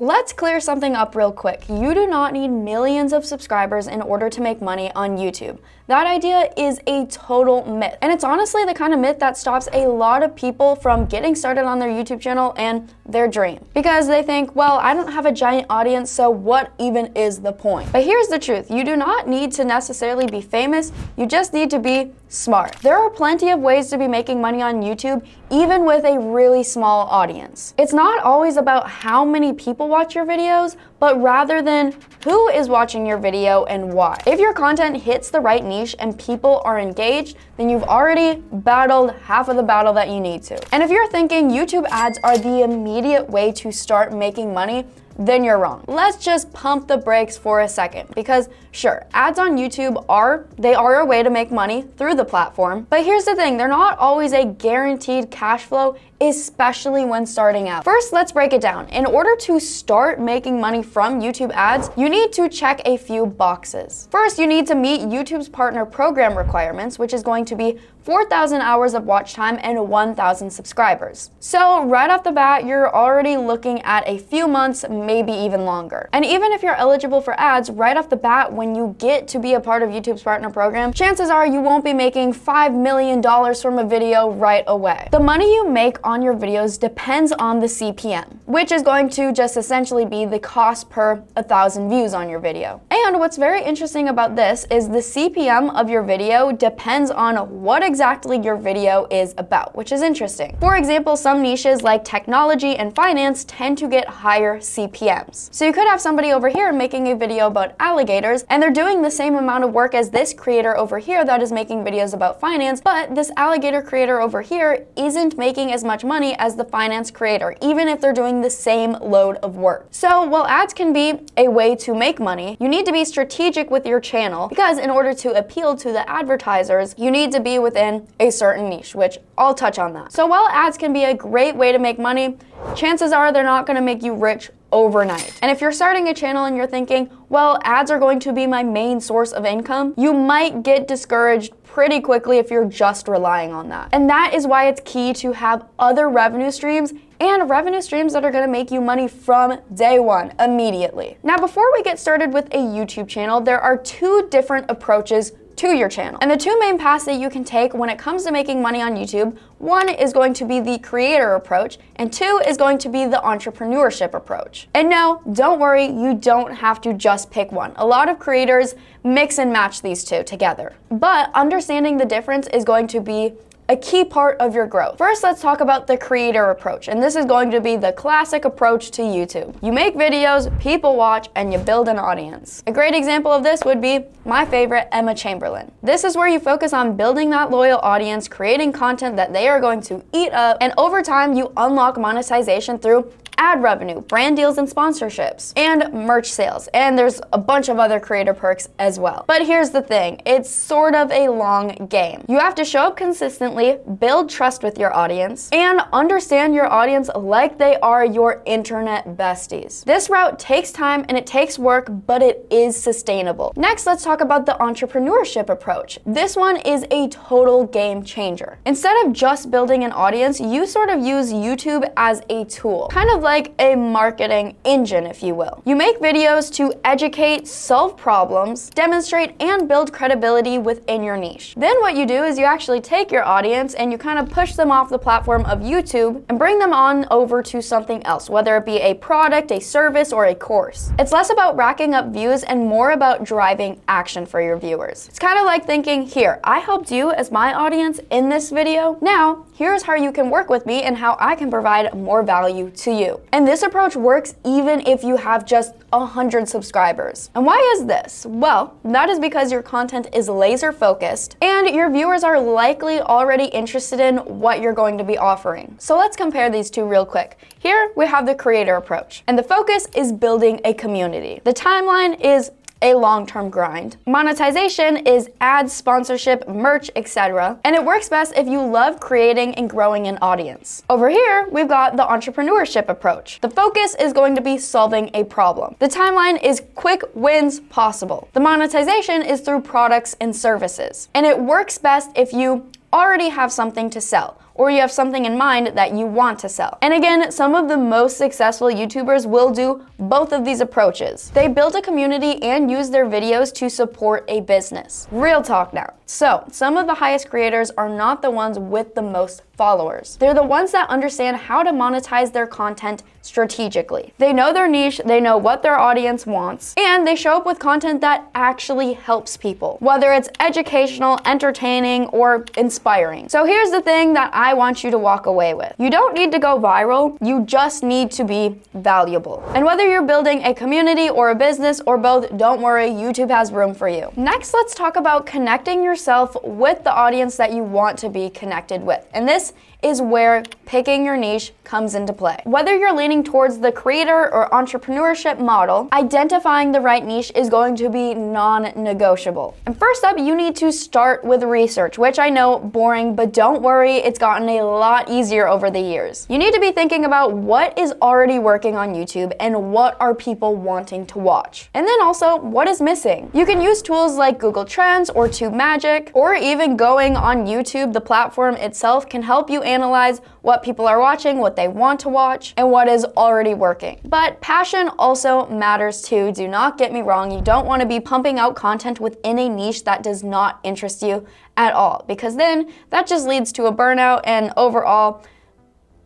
Let's clear something up real quick. You do not need millions of subscribers in order to make money on YouTube. That idea is a total myth. And it's honestly the kind of myth that stops a lot of people from getting started on their YouTube channel and their dream. Because they think, well, I don't have a giant audience, so what even is the point? But here's the truth. You do not need to necessarily be famous. You just need to be smart. There are plenty of ways to be making money on YouTube, even with a really small audience. It's not always about how many people watch your videos, but rather than who is watching your video and why. If your content hits the right niche and people are engaged, then you've already battled half of the battle that you need to. And if you're thinking YouTube ads are the immediate way to start making money, then you're wrong. Let's just pump the brakes for a second, because sure, ads on YouTube are a way to make money through the platform, but here's the thing, they're not always a guaranteed cash flow, especially when starting out. First, let's break it down. In order to start making money from YouTube ads, you need to check a few boxes. First, you need to meet YouTube's partner program requirements, which is going to be 4,000 hours of watch time and 1,000 subscribers. So right off the bat, you're already looking at a few months, maybe even longer. And even if you're eligible for ads, right off the bat, when you get to be a part of YouTube's partner program, chances are you won't be making $5 million from a video right away. The money you make on your videos depends on the CPM, which is going to just essentially be the cost per 1,000 views on your video. And what's very interesting about this is the CPM of your video depends on what exactly your video is about, which is interesting. For example, some niches like technology and finance tend to get higher CPMs. So you could have somebody over here making a video about alligators, and they're doing the same amount of work as this creator over here that is making videos about finance, but this alligator creator over here isn't making as much money as the finance creator, even if they're doing the same load of work. So while ads can be a way to make money, you need to be strategic with your channel, because in order to appeal to the advertisers, you need to be within a certain niche, which I'll touch on that. So while ads can be a great way to make money, chances are they're not going to make you rich overnight. And if you're starting a channel and you're thinking, well, ads are going to be my main source of income, you might get discouraged pretty quickly if you're just relying on that. And that is why it's key to have other revenue streams, and revenue streams that are going to make you money from day one, immediately. Now, before we get started with a YouTube channel, there are two different approaches to your channel. And the two main paths that you can take when it comes to making money on YouTube, one is going to be the creator approach, and two is going to be the entrepreneurship approach. And no, don't worry, you don't have to just pick one. A lot of creators mix and match these two together. But understanding the difference is going to be a key part of your growth. First, let's talk about the creator approach, and this is going to be the classic approach to YouTube. You make videos, people watch, and you build an audience. A great example of this would be my favorite, Emma Chamberlain. This is where you focus on building that loyal audience, creating content that they are going to eat up, and over time you unlock monetization through ad revenue, brand deals and sponsorships, and merch sales. And there's a bunch of other creator perks as well. But here's the thing, it's sort of a long game. You have to show up consistently, build trust with your audience, and understand your audience like they are your internet besties. This route takes time and it takes work, but it is sustainable. Next, let's talk about the entrepreneurship approach. This one is a total game changer. Instead of just building an audience, you sort of use YouTube as a tool, kind of like a marketing engine, if you will. You make videos to educate, solve problems, demonstrate, and build credibility within your niche. Then what you do is you actually take your audience and you kind of push them off the platform of YouTube and bring them on over to something else, whether it be a product, a service, or a course. It's less about racking up views and more about driving action for your viewers. It's kind of like thinking, here, I helped you as my audience in this video. Now, here's how you can work with me and how I can provide more value to you. And this approach works even if you have just 100 subscribers. And why is this? Well, that is because your content is laser focused and your viewers are likely already interested in what you're going to be offering. So let's compare these two real quick. Here we have the creator approach, and the focus is building a community. The timeline is a long-term grind. Monetization is ads, sponsorship, merch, etc. And it works best if you love creating and growing an audience. Over here, we've got the entrepreneurship approach. The focus is going to be solving a problem. The timeline is quick wins possible. The monetization is through products and services. And it works best if you already have something to sell, or you have something in mind that you want to sell. And again, some of the most successful YouTubers will do both of these approaches. They build a community and use their videos to support a business. Real talk now. So, some of the highest creators are not the ones with the most followers. They're the ones that understand how to monetize their content strategically. They know their niche, they know what their audience wants, and they show up with content that actually helps people, whether it's educational, entertaining, or inspiring. So here's the thing that I want you to walk away with. You don't need to go viral, you just need to be valuable. And whether you're building a community or a business or both, don't worry, YouTube has room for you. Next, let's talk about connecting yourself with the audience that you want to be connected with. And this is where picking your niche comes into play. Whether you're leaning towards the creator or entrepreneurship model, identifying the right niche is going to be non-negotiable. And first up, you need to start with research, which I know, boring, but don't worry, it's gotten a lot easier over the years. You need to be thinking about what is already working on YouTube and what are people wanting to watch. And then also, what is missing? You can use tools like Google Trends or TubeMagic, or even going on YouTube, the platform itself can help you analyze what people are watching, what they want to watch, and what is already working. But passion also matters too. Do not get me wrong. You don't want to be pumping out content within a niche that does not interest you at all, because then that just leads to a burnout and overall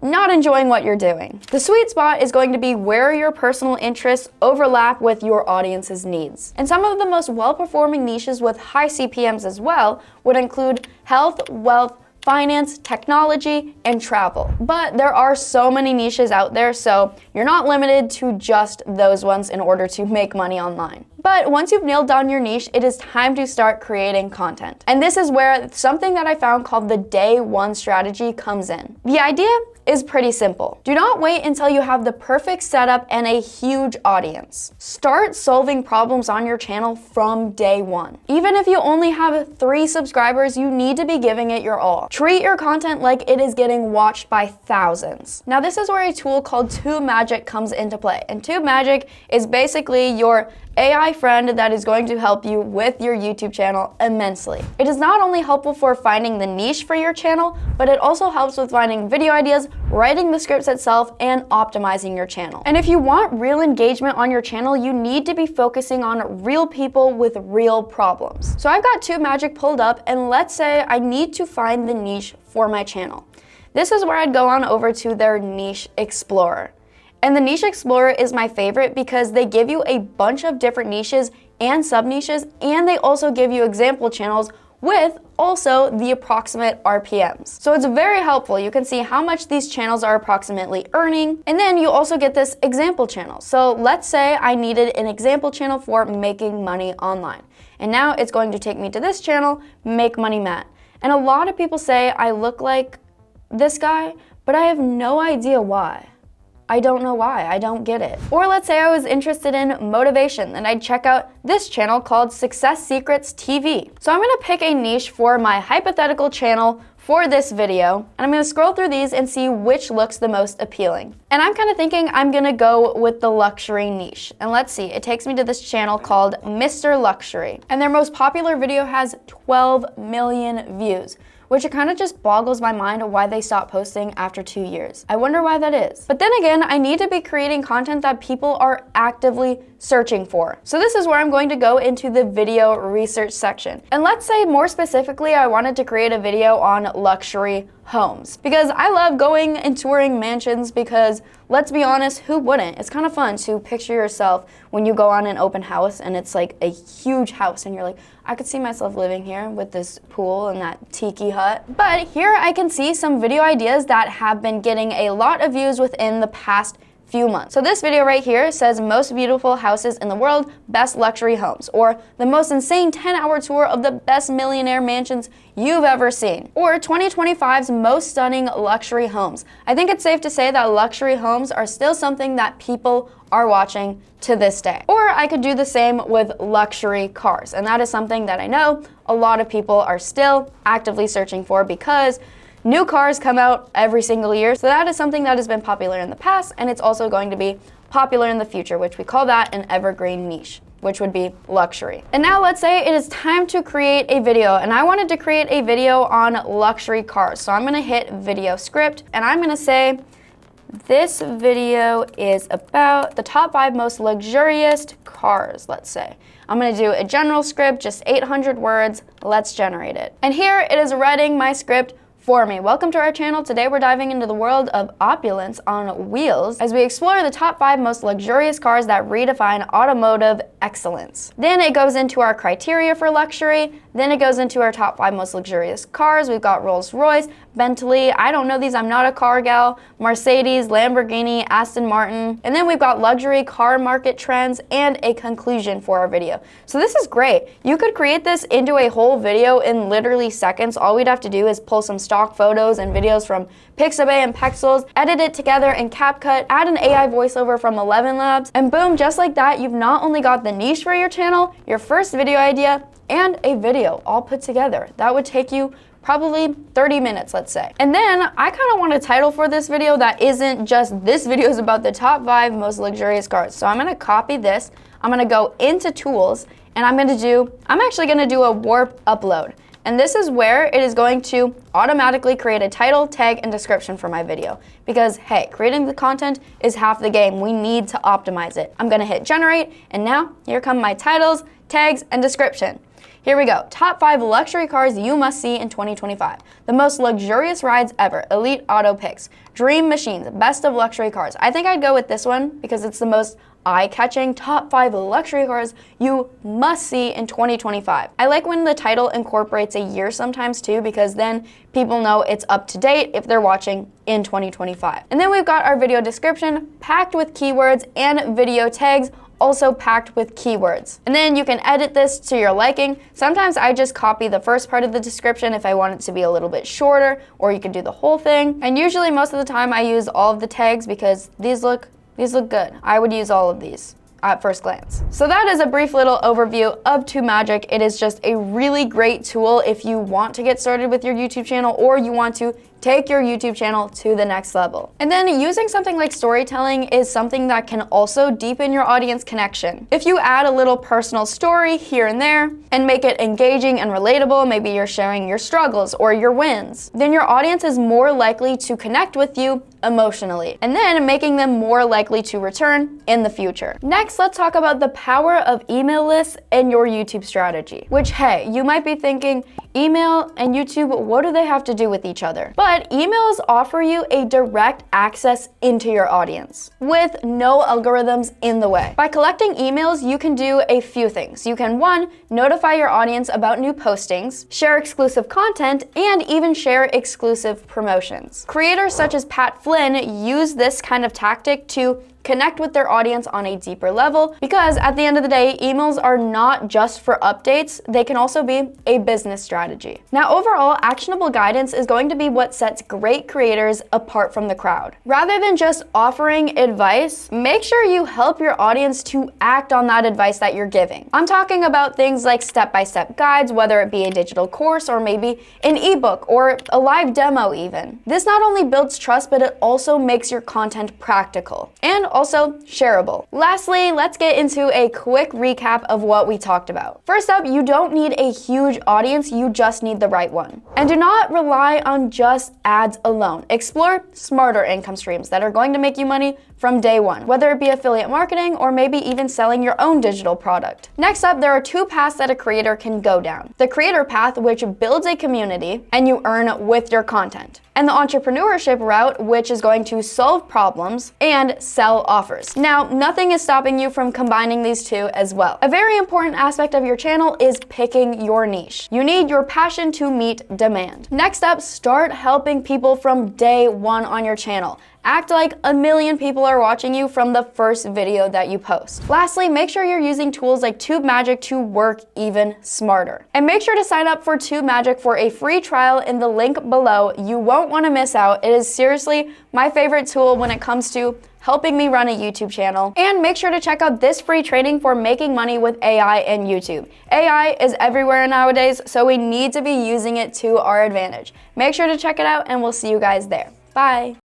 not enjoying what you're doing. The sweet spot is going to be where your personal interests overlap with your audience's needs. And some of the most well-performing niches with high CPMs as well would include health, wealth, finance, technology, and travel. But there are so many niches out there, so you're not limited to just those ones in order to make money online. But once you've nailed down your niche, it is time to start creating content. And this is where something that I found called the day one strategy comes in. The idea is pretty simple. Do not wait until you have the perfect setup and a huge audience. Start solving problems on your channel from day one. Even if you only have 3 subscribers, you need to be giving it your all. Treat your content like it is getting watched by thousands. Now, this is where a tool called TubeMagic comes into play. And TubeMagic is basically your AI friend that is going to help you with your YouTube channel immensely. It is not only helpful for finding the niche for your channel, but it also helps with finding video ideas, writing the scripts itself, and optimizing your channel. And if you want real engagement on your channel, you need to be focusing on real people with real problems. So I've got TubeMagic pulled up, and let's say I need to find the niche for my channel. This is where I'd go on over to their Niche Explorer. And the Niche Explorer is my favorite because they give you a bunch of different niches and sub-niches, and they also give you example channels with also the approximate RPMs. So it's very helpful. You can see how much these channels are approximately earning, and then you also get this example channel. So let's say I needed an example channel for making money online. And now it's going to take me to this channel, Make Money Matt. And a lot of people say I look like this guy, but I have no idea why. I don't know why, I don't get it. Or let's say I was interested in motivation, and I'd check out this channel called Success Secrets TV. So I'm gonna pick a niche for my hypothetical channel for this video, and I'm gonna scroll through these and see which looks the most appealing. And I'm kind of thinking I'm gonna go with the luxury niche. And let's see, it takes me to this channel called Mr. Luxury. And their most popular video has 12 million views, which it kind of just boggles my mind of why they stopped posting after 2 years. I wonder why that is. But then again, I need to be creating content that people are actively searching for. So this is where I'm going to go into the video research section. And let's say more specifically, I wanted to create a video on luxury homes, because I love going and touring mansions, because let's be honest, who wouldn't? It's kind of fun to picture yourself when you go on an open house and it's like a huge house and you're like, I could see myself living here with this pool and that tiki hut. But here I can see some video ideas that have been getting a lot of views within the past few months. So this video right here says most beautiful houses in the world, best luxury homes, or the most insane 10-hour tour of the best millionaire mansions you've ever seen, or 2025's most stunning luxury homes. I think it's safe to say that luxury homes are still something that people are watching to this day. Or I could do the same with luxury cars, and that is something that I know a lot of people are still actively searching for, because new cars come out every single year. So that is something that has been popular in the past, and it's also going to be popular in the future, which we call that an evergreen niche. which would be luxury. And now let's say it is time to create a video, and I wanted to create a video on luxury cars. So I'm gonna hit video script, and I'm gonna say, this video is about the top 5 most luxurious cars, let's say. I'm gonna do a general script, just 800 words. Let's generate it. And here it is writing my script for me. Welcome to our channel. Today we're diving into the world of opulence on wheels as we explore the top 5 most luxurious cars that redefine automotive excellence. Then it goes into our criteria for luxury. Then it goes into our top 5 most luxurious cars. We've got Rolls-Royce, Bentley, I don't know these, I'm not a car gal, Mercedes, Lamborghini, Aston Martin. And then we've got luxury car market trends and a conclusion for our video. So this is great. You could create this into a whole video in literally seconds. All we'd have to do is pull some stock photos and videos from Pixabay and Pexels, edit it together in CapCut, add an AI voiceover from 11 Labs, and boom, just like that, you've not only got the niche for your channel, your first video idea, and a video all put together. That would take you probably 30 minutes, let's say. And then I kind of want a title for this video that isn't just this video is about the top 5 most luxurious cars. So I'm gonna copy this, I'm gonna go into tools, and I'm actually gonna do a warp upload. And this is where it is going to automatically create a title, tag, and description for my video. Because hey, creating the content is half the game. We need to optimize it. I'm gonna hit generate, and now here come my titles, tags, and description. Here we go. Top 5 luxury cars you must see in 2025. The most luxurious rides ever. Elite auto picks. Dream machines. Best of luxury cars. I think I'd go with this one because it's the most eye-catching. Top 5 luxury cars you must see in 2025. I like when the title incorporates a year sometimes too, because then people know it's up to date if they're watching in 2025. And then we've got our video description packed with keywords and video tags also packed with keywords. And then you can edit this to your liking. Sometimes I just copy the first part of the description if I want it to be a little bit shorter, or you can do the whole thing. And usually most of the time I use all of the tags because these look good. I would use all of these at first glance. So that is a brief little overview of TubeMagic. It is just a really great tool if you want to get started with your YouTube channel or you want to take your YouTube channel to the next level. And then using something like storytelling is something that can also deepen your audience connection. If you add a little personal story here and there and make it engaging and relatable, maybe you're sharing your struggles or your wins, then your audience is more likely to connect with you emotionally, and then making them more likely to return in the future. Next, let's talk about the power of email lists and your YouTube strategy. Which, hey, you might be thinking, email and YouTube, what do they have to do with each other? But emails offer you a direct access into your audience with no algorithms in the way. By collecting emails, you can do a few things. You can, 1, notify your audience about new postings, share exclusive content, and even share exclusive promotions. Creators such as Pat Flynn use this kind of tactic to connect with their audience on a deeper level, because at the end of the day, emails are not just for updates, they can also be a business strategy. Now, overall, actionable guidance is going to be what sets great creators apart from the crowd. Rather than just offering advice, make sure you help your audience to act on that advice that you're giving. I'm talking about things like step-by-step guides, whether it be a digital course or maybe an ebook or a live demo even. This not only builds trust, but it also makes your content practical and also shareable. Lastly, let's get into a quick recap of what we talked about. First up, you don't need a huge audience, you just need the right one. And do not rely on just ads alone. Explore smarter income streams that are going to make you money from day one, whether it be affiliate marketing or maybe even selling your own digital product. Next up, there are 2 paths that a creator can go down. The creator path, which builds a community and you earn with your content. And the entrepreneurship route, which is going to solve problems and sell offers. Now, nothing is stopping you from combining these 2 as well. A very important aspect of your channel is picking your niche. You need your passion to meet demand. Next up, start helping people from day one on your channel. Act like 1 million people are watching you from the first video that you post. Lastly, make sure you're using tools like TubeMagic to work even smarter. And make sure to sign up for TubeMagic for a free trial in the link below. You won't want to miss out. It is seriously my favorite tool when it comes to helping me run a YouTube channel. And make sure to check out this free training for making money with AI and YouTube. AI is everywhere nowadays, so we need to be using it to our advantage. Make sure to check it out, and we'll see you guys there. Bye.